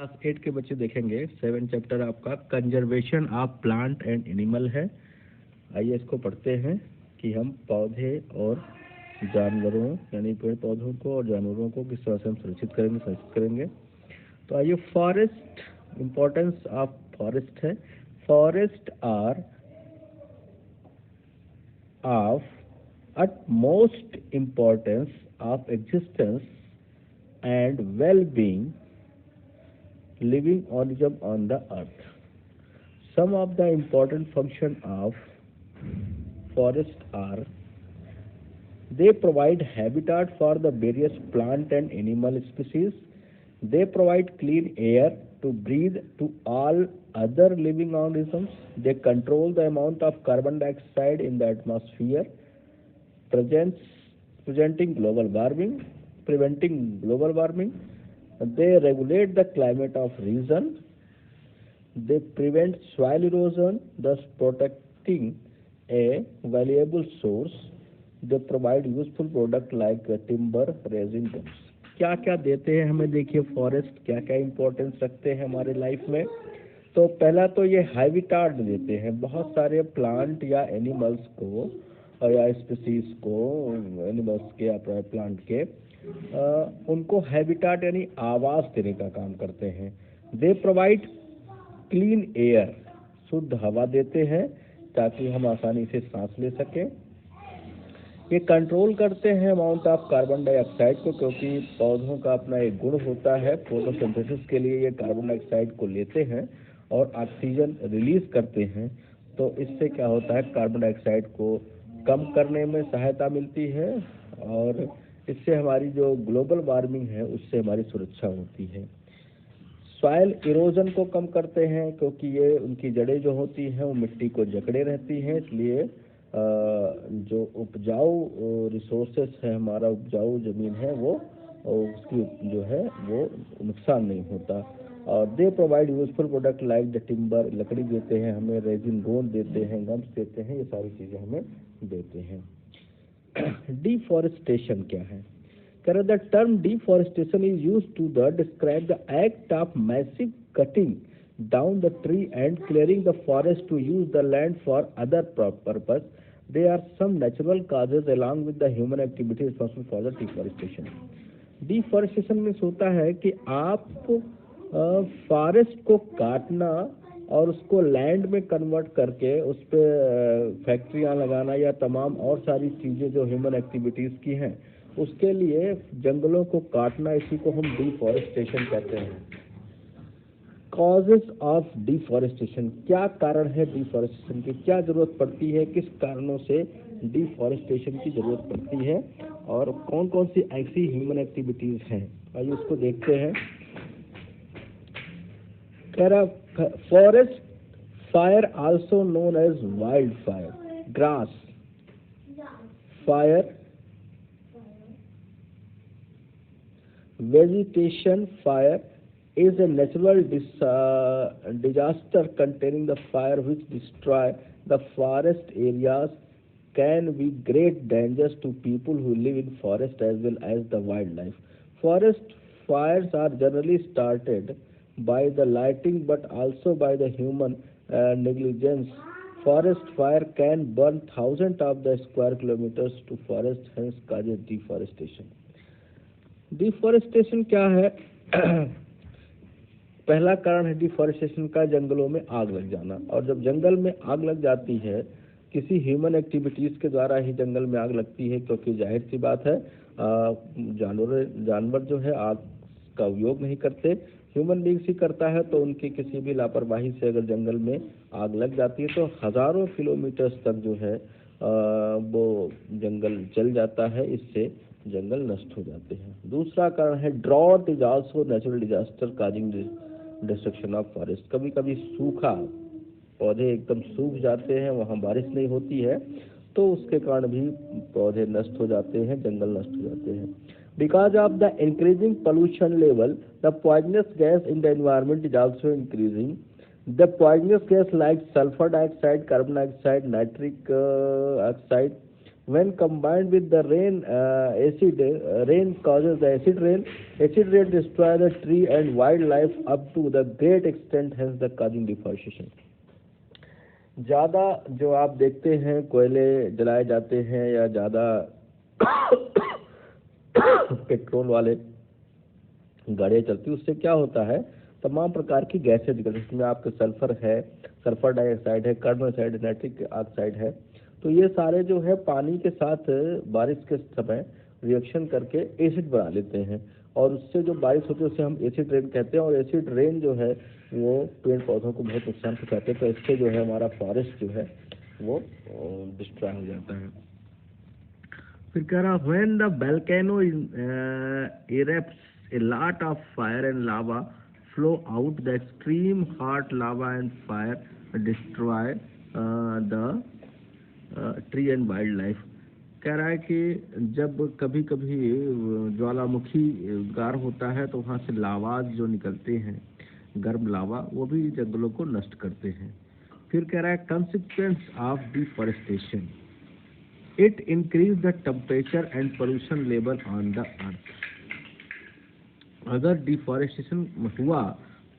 Class 8 के बच्चे देखेंगे 7 चैप्टर आपका conservation of plant and animal है। आइए इसको पढ़ते हैं कि हम पौधे और जानवरों यानी पेड़ पौधों को और जानवरों को किस तरह से हम संरक्षित करेंगे। तो आइए, फॉरेस्ट, इम्पोर्टेंस ऑफ फॉरेस्ट है। Forest are of utmost importance of existence and well-being living organism on the earth. Some of the important functions of forest are: they provide habitat for the various plant and animal species. They provide clean air to breathe to all other living organisms. They control the amount of carbon dioxide in the atmosphere, preventing global warming. They regulate the climate of region. They prevent soil erosion, thus protecting a valuable source. They provide useful product like timber, resin, gums. क्या क्या देते हैं हमें, देखिए forest क्या क्या importance रखते हैं हमारे लाइफ में। तो पहला तो ये हैबिटाट देते हैं, बहुत सारे प्लांट या एनिमल्स को या स्पीसीज को, एनिमल्स के या प्लांट के, उनको हैबिटाट यानी आवास देने का काम करते हैं। दे प्रोवाइड क्लीन एयर, शुद्ध हवा देते हैं ताकि हम आसानी से सांस ले सकें। ये कंट्रोल करते हैं अमाउंट ऑफ कार्बन डाइऑक्साइड को, क्योंकि पौधों का अपना एक गुण होता है, फोटोसिंथेसिस के लिए ये कार्बन डाइऑक्साइड को लेते हैं और ऑक्सीजन रिलीज करते हैं। तो इससे क्या होता है, कार्बन डाइऑक्साइड को कम करने में सहायता मिलती है और इससे हमारी जो ग्लोबल वार्मिंग है उससे हमारी सुरक्षा होती है। सॉइल इरोजन को कम करते हैं, क्योंकि ये उनकी जड़ें जो होती हैं वो मिट्टी को जकड़े रहती हैं, इसलिए जो उपजाऊ रिसोर्सेस है, हमारा उपजाऊ जमीन है, वो उसकी जो है वो नुकसान नहीं होता। और they provide useful product like the timber, लकड़ी देते हैं हमें, रेजिन गोंद देते हैं, गम्स देते हैं, ये सारी चीज़ें हमें देते हैं। डिफॉरेस्टेशन क्या है? The term deforestation is used to describe the act of massive cutting down the tree and clearing the forest to use the land for other purpose. There are some natural causes along with the human activities responsible for the deforestation. Deforestation में होता है कि आप forest को काटना और उसको land में कन्वर्ट करके उस पर फैक्ट्रियाँ लगाना या तमाम और सारी चीज़ें जो ह्यूमन एक्टिविटीज़ की हैं, उसके लिए जंगलों को काटना, इसी को हम डिफॉरेस्टेशन कहते हैं। कॉजेस ऑफ डिफॉरेस्टेशन, क्या कारण है डिफॉरेस्टेशन की, क्या जरूरत पड़ती है, किस कारणों से डिफॉरेस्टेशन की जरूरत पड़ती है और कौन कौन सी ऐसी ह्यूमन एक्टिविटीज हैं, आइए उसको देखते हैं। Forest fire also known as wild fire, grass fire, vegetation fire is a natural disaster containing the fire which destroy the forest areas, can be great dangers to people who live in forest as well as the wildlife. Forest fires are generally started by the lighting but also by the human negligence. Forest fire can burn thousands of the square kilometers to forest, hence causes deforestation. Deforestation क्या है? पहला कारण है deforestation का जंगलों में आग लग जाना, और जब जंगल में आग लग जाती है, किसी ह्यूमन एक्टिविटीज के द्वारा ही जंगल में आग लगती है, क्योंकि जाहिर सी बात है जानवर जो है आग का उपयोग नहीं करते, ह्यूमन बीइंग्स ही करता है, तो उनकी किसी भी लापरवाही से अगर जंगल में आग लग जाती है तो हजारों किलोमीटर तक जो है वो जंगल जल जाता है, इससे जंगल नष्ट हो जाते हैं। दूसरा कारण है drought is also natural disaster causing destruction of forest. कभी कभी सूखा, पौधे एकदम सूख जाते हैं, वहाँ बारिश नहीं होती है, तो उसके कारण भी पौधे नष्ट हो जाते हैं, जंगल नष्ट हो जाते हैं। Because of the increasing pollution level, the poisonous gas in the environment is also increasing. The poisonous gas like sulphur dioxide, carbon dioxide, nitric oxide When combined with the rain causes the acid rain. Acid rain destroy the tree and wildlife up to the great extent, hence the causing deforestation. ज़्यादा जो आप देखते हैं कोयले जलाए जाते हैं या ज़्यादा पेट्रोल वाले गाड़ियाँ चलती, उससे क्या होता है, तमाम प्रकार की गैसें निकलती हैं। इसमें आपके सल्फर है, सल्फर डाइऑक्साइड है, कार्बन डाइऑक्साइड, नाइट्रिक ऑक्साइड है। तो ये सारे जो है पानी के साथ बारिश के समय रिएक्शन करके एसिड बना लेते हैं, और उससे जो बारिश होती है उसे हम एसिड रेन कहते हैं। और एसिड रेन जो है वो पेड़ पौधों को बहुत नुकसान पहुँचाते हैं। तो इससे जो है हमारा फॉरेस्ट जो है वो डिस्ट्रॉय हो जाता है। फिर कह रहा, when the volcano erupts, a lot of fire and lava flow out. The extreme hot lava and fire destroy the tree and wildlife. कह रहा है कि जब कभी कभी ज्वालामुखी उद्गार होता है तो वहाँ से लावाज जो निकलते हैं, गर्म लावा, वो भी जंगलों को नष्ट करते हैं। फिर कह रहा है, consequence of deforestation, it increase the temperature and pollution level on the अर्थ। अगर डिफॉरेस्टेशन हुआ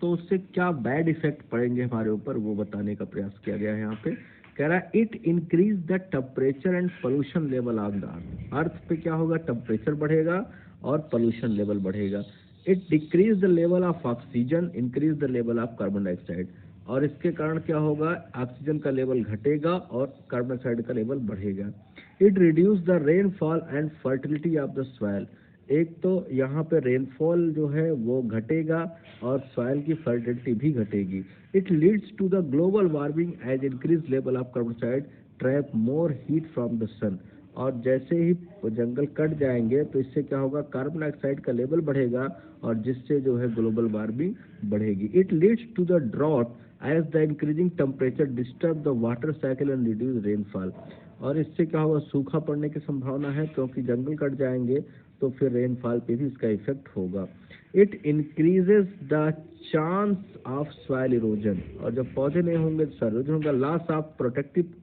तो उससे क्या बैड इफेक्ट पड़ेंगे हमारे ऊपर, वो बताने का प्रयास किया गया है यहाँ पे। कह रहा है, it increase the temperature and pollution level on the earth. Earth पे क्या होगा, टेम्परेचर बढ़ेगा और पोल्यूशन लेवल बढ़ेगा। It decrease the level of oxygen, increase the level of carbon dioxide. और इसके कारण क्या होगा, ऑक्सीजन का लेवल घटेगा और कार्बन डाइऑक्साइड का लेवल बढ़ेगा। It reduce the rainfall and fertility of the soil. एक तो यहाँ पे रेनफॉल जो है वो घटेगा और सॉइल की फर्टिलिटी भी घटेगी। It leads to the global warming as increase level of carbon dioxide trap more heat from the sun. और जैसे ही जंगल कट जाएंगे तो इससे क्या होगा, कार्बन डाइऑक्साइड का लेवल बढ़ेगा और जिससे जो है ग्लोबल वार्मिंग बढ़ेगी। It leads to the drought as the increasing temperature disturb the water cycle and reduce rainfall. और इससे क्या होगा, सूखा पड़ने की संभावना है, क्योंकि जंगल कट जाएंगे तो फिर रेनफॉल पे भी इसका इफेक्ट होगा। It increases the chance of soil erosion. और जब पौधे नहीं होंगे तो सॉइल इरोजन होगा। Loss of protective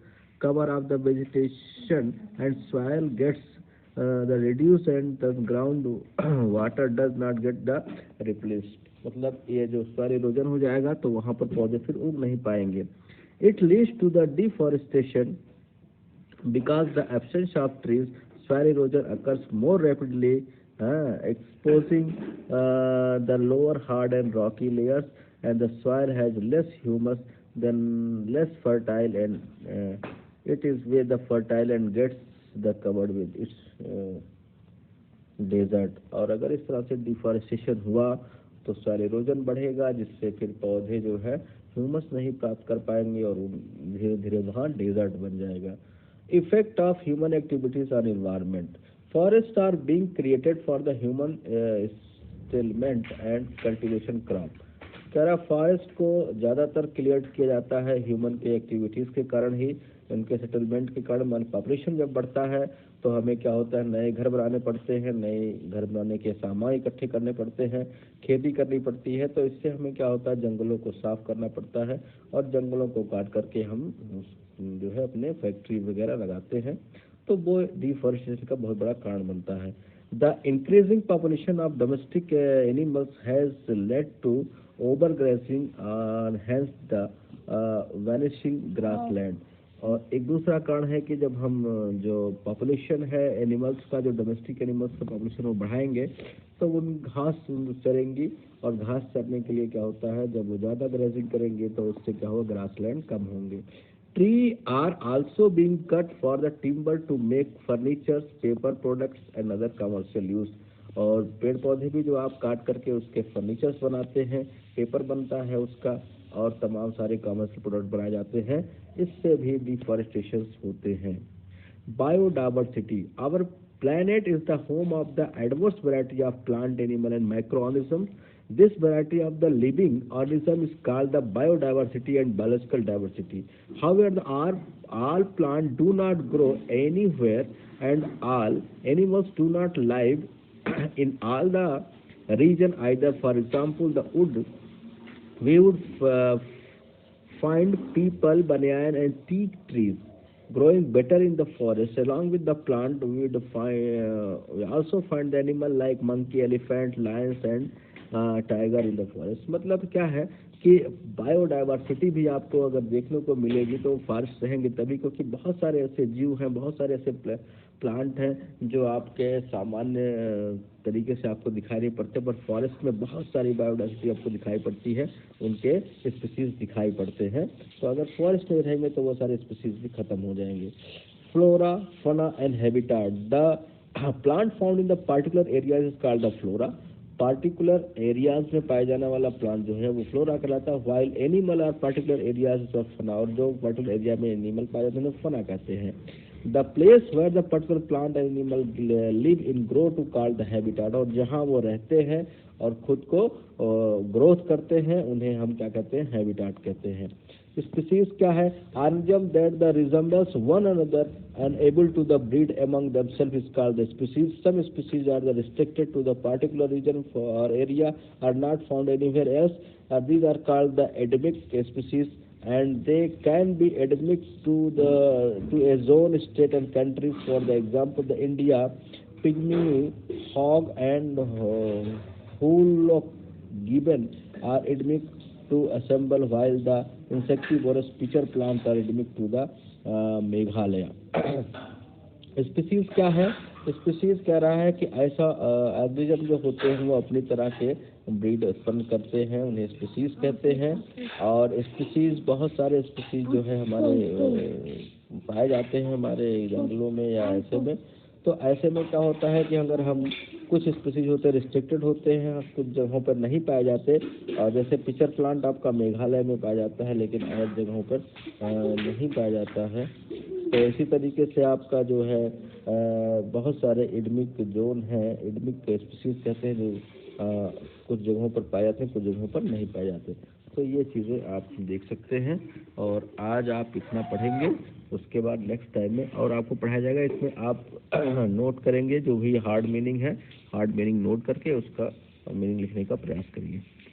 cover of the vegetation and soil gets the reduced and the ground water does not get the replaced। मतलब ये जो soil erosion हो जाएगा तो वहाँ पर पौधे फिर उग नहीं पाएंगे। It leads to the deforestation because the absence of trees, soil erosion occurs more rapidly, exposing the lower hard and rocky layers, and the soil has less humus, then less fertile, and it is where the fertile and gets the covered with its desert। और अगर इस तरह से deforestation हुआ तो soil erosion बढ़ेगा, जिससे फिर पौधे जो है ह्यूमस नहीं प्राप्त कर पाएंगे और धीरे धीरे वहाँ डेजर्ट बन जाएगा। Effect of human activities on environment, forest are being created for the human settlement and cultivation crop. कह रहा, फॉरेस्ट को ज़्यादातर क्लियर किया जाता है ह्यूमन के एक्टिविटीज़ के कारण ही, उनके सेटलमेंट के कारण। मान पॉपुलेशन जब बढ़ता है तो हमें क्या होता है, नए घर बनाने पड़ते हैं, नए घर बनाने के सामान इकट्ठे करने पड़ते हैं, खेती करनी पड़ती है। तो इससे हमें क्या होता है, जंगलों को साफ करना पड़ता है और जंगलों को काट करके हम जो है अपने फैक्ट्री वगैरह लगाते हैं। तो वो डिफॉरेस्टेशन का बहुत बड़ा कारण बनता है। The increasing population of domestic animals has led to overgrazing और हेंस द वैनिशिंग ग्रासलैंड। और एक दूसरा कारण है कि जब हम जो पॉपुलेशन है एनिमल्स का, जो डोमेस्टिक एनिमल्स का पॉपुलेशन वो बढ़ाएंगे तो उन घास चरेंगी, और घास चरने के लिए क्या होता है, जब वो ज़्यादा ग्रेजिंग करेंगे तो उससे क्या होगा, ग्रासलैंड कम होंगे। Tree are also being cut for the timber to make furnitures, paper products and other commercial use. और पेड़ पौधे भी जो आप काट करके उसके फर्नीचर्स बनाते हैं, पेपर बनता है उसका, और तमाम सारे कमर्शियल प्रोडक्ट बनाए जाते हैं, इससे भी डिफॉरेस्टेशन होते हैं। Biodiversity, our planet is the home of the diverse variety of plant, animal and microorganisms. This variety of the living organism is called the biodiversity and biological diversity. However, all plants do not grow anywhere and all animals do not live in all the region either. For example, we would find people, banyan and teak trees. growing better in the forest. Along with the plant, we also find the animal like monkey, elephant, lions and tiger in the forest. मतलब क्या है कि biodiversity भी आपको अगर देखने को मिलेगी तो फॉरेस्ट रहेंगे तभी, क्योंकि बहुत सारे ऐसे जीव हैं, बहुत सारे ऐसे प्लांट हैं जो आपके सामान्य तरीके से आपको दिखाई नहीं पड़ते, पर फॉरेस्ट में बहुत सारी बायोडाइवर्सिटी आपको दिखाई पड़ती है, उनके स्पीसीज दिखाई पड़ते हैं। तो अगर फॉरेस्ट में रहेंगे तो वो सारे स्पीसीज भी खत्म हो जाएंगे। Flora, fauna and habitat. The plant found in the particular area is called the flora. Particular areas में पाया जाने वाला प्लांट जो है वो फ्लोरा कहलाता है। While animal are particular areas of fauna, और जो पार्टिकुलर एरिया में एनिमल पाए जाते हैं फना कहते हैं। The place where the particular plant and animal live in grow to called the habitat, और जहाँ वो रहते हैं और खुद को ग्रोथ करते हैं उन्हें हम क्या कहते हैं, हैबिटाट कहते हैं। स्पीसीज क्या है, organism that the resembles one another and able to the breed among themselves is called the species. Some species are restricted to the particular region or area, are not found anywhere else. These are called the endemic species, and they can be endemic to a zone, state and country. For the example, the India pygmy hog and hoolock gibbon are endemic to assemble, while the insectivorous pitcher plants are endemic to the Meghalaya. Species क्या है, species कह रहा है कि ऐसा organism जो होते हैं वो अपनी तरह के ब्रीड उत्पन्न करते हैं, उन्हें स्पीसीज कहते हैं। और स्पीसीज बहुत सारे स्पीसीज जो है हमारे पाए जाते हैं हमारे जंगलों में या ऐसे में। तो ऐसे में क्या होता है कि अगर हम कुछ स्पीसीज होते हैं रिस्ट्रिक्टेड होते हैं, कुछ जगहों पर नहीं पाए जाते, और जैसे पिचर प्लांट आपका मेघालय में पाया जाता है लेकिन और जगहों पर नहीं पाया जाता है। तो इसी तरीके से आपका जो है बहुत सारे एडमिक जोन है, एडमिक स्पीसीज कहते हैं, जो कुछ जगहों पर पाए जाते हैं, कुछ जगहों पर नहीं पाए जाते। तो ये चीज़ें आप देख सकते हैं, और आज आप इतना पढ़ेंगे, उसके बाद नेक्स्ट टाइम में और आपको पढ़ाया जाएगा। इसमें आप नोट करेंगे जो भी हार्ड मीनिंग है, हार्ड मीनिंग नोट करके उसका मीनिंग लिखने का प्रयास करिए।